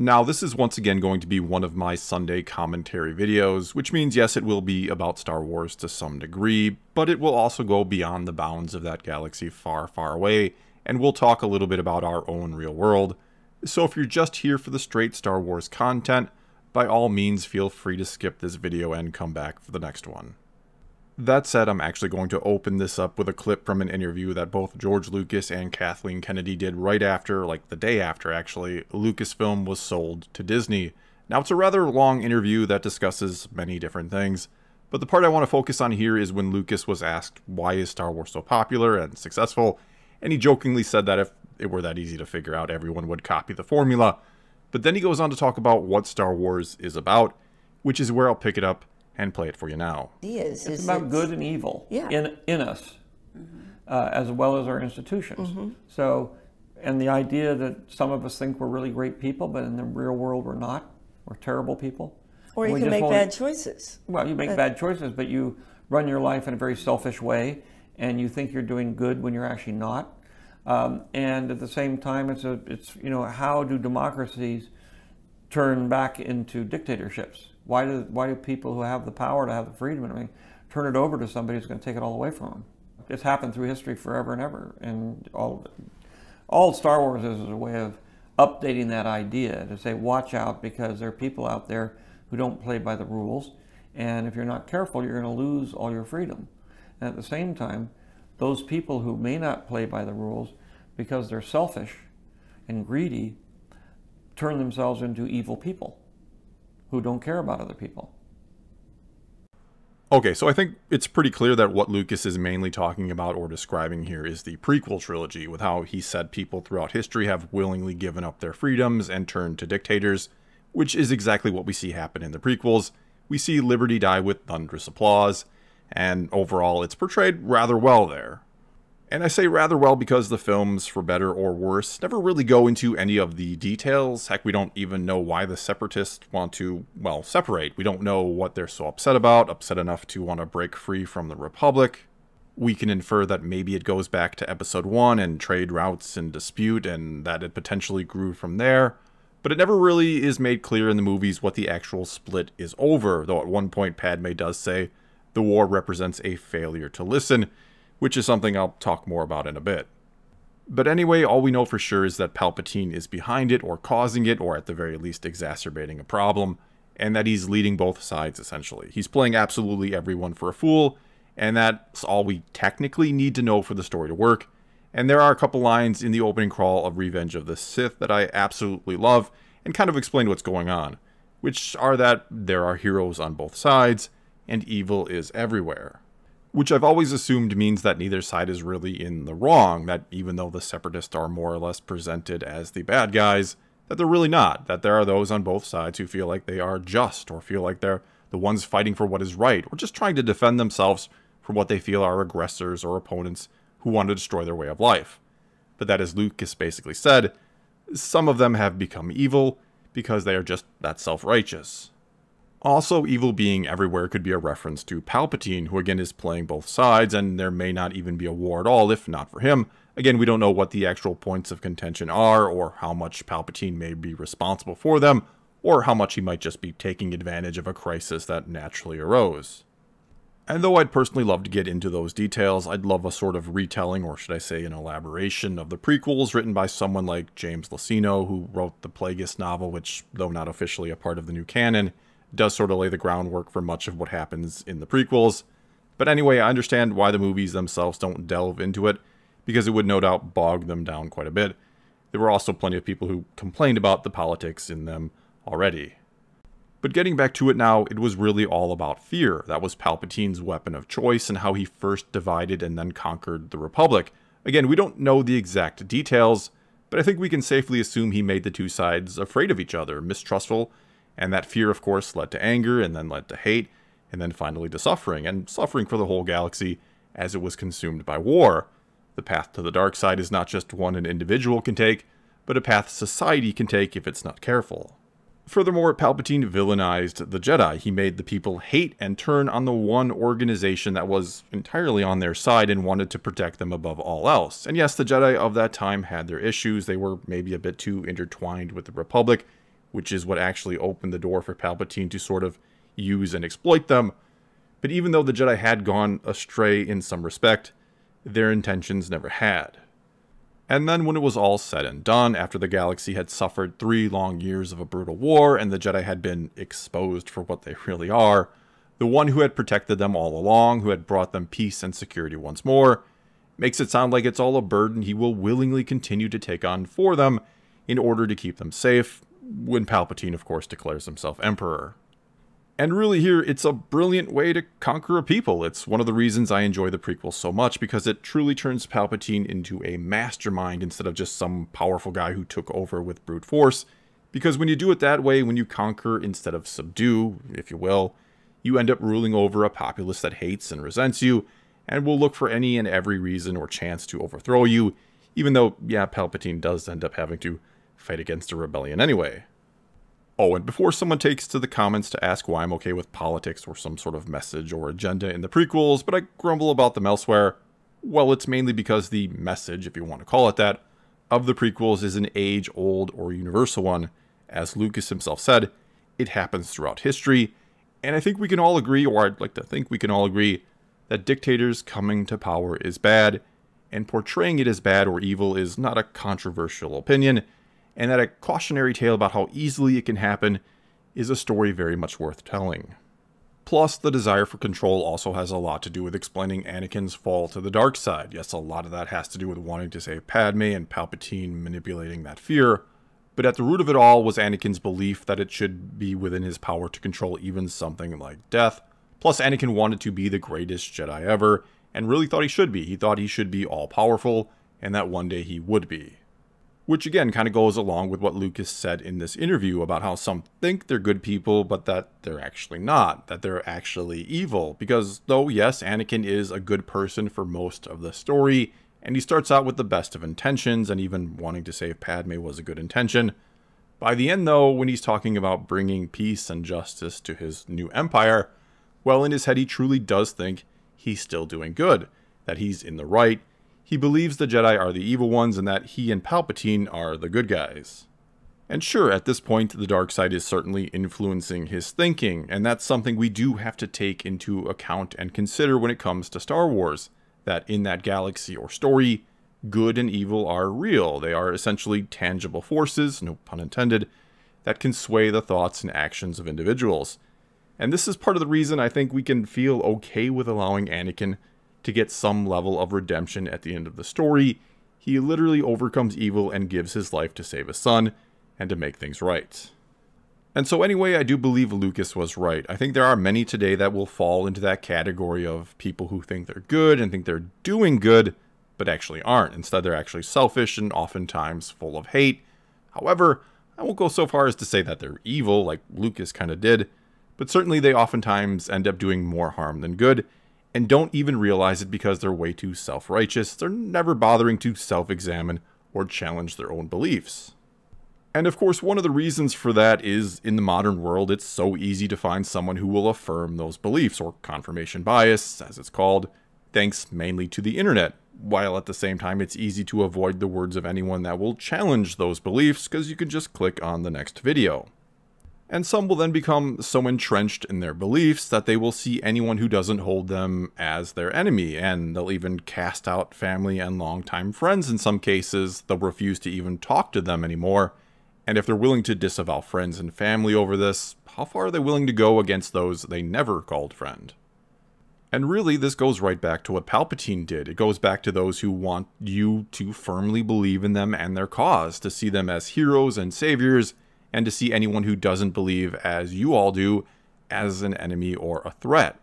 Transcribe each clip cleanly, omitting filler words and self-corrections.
Now, this is once again going to be one of my Sunday commentary videos, which means yes, it will be about Star Wars to some degree, but it will also go beyond the bounds of that galaxy far, far away, and we'll talk a little bit about our own real world. So if you're just here for the straight Star Wars content, by all means feel free to skip this video and come back for the next one. That said, I'm actually going to open this up with a clip from an interview that both George Lucas and Kathleen Kennedy did right after, like the day after actually, Lucasfilm was sold to Disney. Now, it's a rather long interview that discusses many different things, but the part I want to focus on here is when Lucas was asked why is Star Wars so popular and successful, and he jokingly said that if it were that easy to figure out, everyone would copy the formula. But then he goes on to talk about what Star Wars is about, which is where I'll pick it up and play it for you now. It's about good and evil in us, as well as our institutions. So, and the idea that some of us think we're really great people, but in the real world we're not. We're terrible people. Or you can make bad choices. Well, you make bad choices, but you run your life in a very selfish way, and you think you're doing good when you're actually not. And at the same time, it's you know, how do democracies turn back into dictatorships? Why do people who have the power to have the freedom and everything turn it over to somebody who's going to take it all away from them? It's happened through history forever and ever, and all Star Wars is a way of updating that idea to say, watch out, because there are people out there who don't play by the rules, and if you're not careful, you're going to lose all your freedom. And at the same time, those people who may not play by the rules because they're selfish and greedy turn themselves into evil people who don't care about other people. Okay, so I think it's pretty clear that what Lucas is mainly talking about or describing here is the prequel trilogy, with how he said people throughout history have willingly given up their freedoms and turned to dictators, which is exactly what we see happen in the prequels. We see liberty die with thunderous applause, and overall it's portrayed rather well there. And I say rather well because the films, for better or worse, never really go into any of the details. Heck, we don't even know why the separatists want to, well, separate. We don't know what they're so upset about, upset enough to want to break free from the Republic. We can infer that maybe it goes back to Episode 1 and trade routes and dispute, and that it potentially grew from there. But it never really is made clear in the movies what the actual split is over, though at one point Padme does say the war represents a failure to listen, which is something I'll talk more about in a bit. But anyway, all we know for sure is that Palpatine is behind it, or causing it, or at the very least exacerbating a problem, and that he's leading both sides essentially. He's playing absolutely everyone for a fool, and that's all we technically need to know for the story to work. And there are a couple lines in the opening crawl of Revenge of the Sith that I absolutely love, and kind of explain what's going on, which are that there are heroes on both sides, and evil is everywhere. Which I've always assumed means that neither side is really in the wrong, that even though the separatists are more or less presented as the bad guys, that they're really not, that there are those on both sides who feel like they are just, or feel like they're the ones fighting for what is right, or just trying to defend themselves from what they feel are aggressors or opponents who want to destroy their way of life. But that, as Lucas basically said, some of them have become evil because they are just that self-righteous. Also, evil being everywhere could be a reference to Palpatine, who again is playing both sides, and there may not even be a war at all if not for him. Again, we don't know what the actual points of contention are, or how much Palpatine may be responsible for them, or how much he might just be taking advantage of a crisis that naturally arose. And though I'd personally love to get into those details, I'd love a sort of retelling, or should I say an elaboration, of the prequels written by someone like James Luceno, who wrote the Plagueis novel, which, though not officially a part of the new canon, does sort of lay the groundwork for much of what happens in the prequels. But anyway, I understand why the movies themselves don't delve into it, because it would no doubt bog them down quite a bit. There were also plenty of people who complained about the politics in them already. But getting back to it now, it was really all about fear. That was Palpatine's weapon of choice, and how he first divided and then conquered the Republic. Again, we don't know the exact details, but I think we can safely assume he made the two sides afraid of each other, mistrustful, and that fear, of course, led to anger, and then led to hate, and then finally to suffering, and suffering for the whole galaxy as it was consumed by war. The path to the dark side is not just one an individual can take, but a path society can take if it's not careful. Furthermore, Palpatine villainized the Jedi. He made the people hate and turn on the one organization that was entirely on their side and wanted to protect them above all else. And yes, the Jedi of that time had their issues. They were maybe a bit too intertwined with the Republic, which is what actually opened the door for Palpatine to sort of use and exploit them. But even though the Jedi had gone astray in some respect, their intentions never had. And then when it was all said and done, after the galaxy had suffered 3 long years of a brutal war and the Jedi had been exposed for what they really are, the one who had protected them all along, who had brought them peace and security once more, makes it sound like it's all a burden he will willingly continue to take on for them in order to keep them safe, when Palpatine, of course, declares himself Emperor. And really here, it's a brilliant way to conquer a people. It's one of the reasons I enjoy the prequels so much, because it truly turns Palpatine into a mastermind instead of just some powerful guy who took over with brute force. Because when you do it that way, when you conquer instead of subdue, if you will, you end up ruling over a populace that hates and resents you, and will look for any and every reason or chance to overthrow you, even though, yeah, Palpatine does end up having to fight against a rebellion anyway. Oh, and before someone takes to the comments to ask why I'm okay with politics or some sort of message or agenda in the prequels, but I grumble about them elsewhere, well, it's mainly because the message, if you want to call it that, of the prequels is an age-old or universal one. As Lucas himself said, it happens throughout history, and I think we can all agree, or I'd like to think we can all agree, that dictators coming to power is bad, and portraying it as bad or evil is not a controversial opinion, and that a cautionary tale about how easily it can happen is a story very much worth telling. Plus, the desire for control also has a lot to do with explaining Anakin's fall to the dark side. Yes, a lot of that has to do with wanting to save Padme and Palpatine manipulating that fear, but at the root of it all was Anakin's belief that it should be within his power to control even something like death. Plus, Anakin wanted to be the greatest Jedi ever, and really thought he should be. He thought he should be all-powerful, and that one day he would be. Which again kind of goes along with what Lucas said in this interview about how some think they're good people, but that they're actually not, that they're actually evil. Because though, yes, Anakin is a good person for most of the story, and he starts out with the best of intentions, and even wanting to save Padme was a good intention. By the end though, when he's talking about bringing peace and justice to his new empire, well, in his head he truly does think he's still doing good, that he's in the right. He believes the Jedi are the evil ones and that he and Palpatine are the good guys. And sure, at this point, the dark side is certainly influencing his thinking, and that's something we do have to take into account and consider when it comes to Star Wars, that in that galaxy or story, good and evil are real. They are essentially tangible forces, no pun intended, that can sway the thoughts and actions of individuals. And this is part of the reason I think we can feel okay with allowing Anakin to get some level of redemption at the end of the story. He literally overcomes evil and gives his life to save his son and to make things right. And so anyway, I do believe Lucas was right. I think there are many today that will fall into that category of people who think they're good and think they're doing good, but actually aren't. Instead, they're actually selfish and oftentimes full of hate. However, I won't go so far as to say that they're evil, like Lucas kind of did, but certainly they oftentimes end up doing more harm than good, and don't even realize it because they're way too self-righteous. They're never bothering to self-examine or challenge their own beliefs. And of course, one of the reasons for that is, in the modern world, it's so easy to find someone who will affirm those beliefs, or confirmation bias, as it's called, thanks mainly to the internet, while at the same time it's easy to avoid the words of anyone that will challenge those beliefs, because you can just click on the next video. And some will then become so entrenched in their beliefs that they will see anyone who doesn't hold them as their enemy, and they'll even cast out family and longtime friends in some cases. They'll refuse to even talk to them anymore. And if they're willing to disavow friends and family over this, how far are they willing to go against those they never called friend? And really, this goes right back to what Palpatine did. It goes back to those who want you to firmly believe in them and their cause, to see them as heroes and saviors, and to see anyone who doesn't believe as you all do as an enemy or a threat.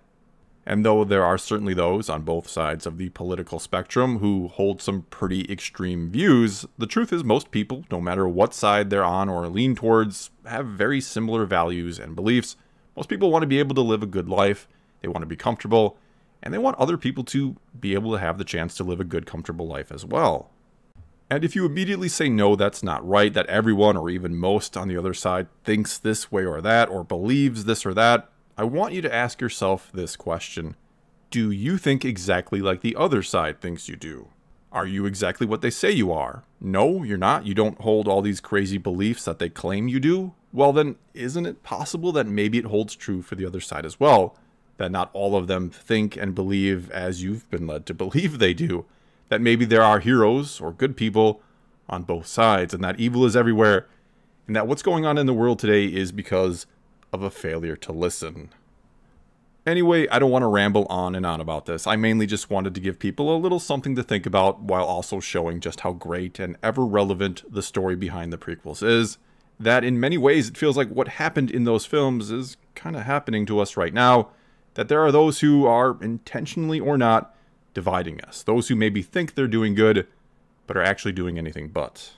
And though there are certainly those on both sides of the political spectrum who hold some pretty extreme views, the truth is most people, no matter what side they're on or lean towards, have very similar values and beliefs. Most people want to be able to live a good life, they want to be comfortable, and they want other people to be able to have the chance to live a good, comfortable life as well. And if you immediately say no, that's not right, that everyone or even most on the other side thinks this way or that, or believes this or that, I want you to ask yourself this question. Do you think exactly like the other side thinks you do? Are you exactly what they say you are? No, you're not. You don't hold all these crazy beliefs that they claim you do? well then, isn't it possible that maybe it holds true for the other side as well? That not all of them think and believe as you've been led to believe they do? That maybe there are heroes or good people on both sides, and that evil is everywhere, and that what's going on in the world today is because of a failure to listen. Anyway, I don't want to ramble on and on about this. I mainly just wanted to give people a little something to think about while also showing just how great and ever relevant the story behind the prequels is. That in many ways it feels like what happened in those films is kind of happening to us right now. That there are those who are, intentionally or not, dividing us. Those who maybe think they're doing good, but are actually doing anything but.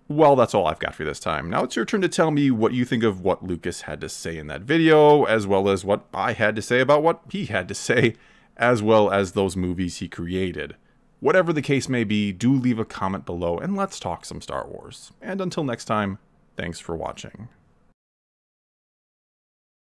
Well, that's all I've got for this time. Now it's your turn to tell me what you think of what Lucas had to say in that video, as well as what I had to say about what he had to say, as well as those movies he created. Whatever the case may be, do leave a comment below and let's talk some Star Wars. And until next time, thanks for watching.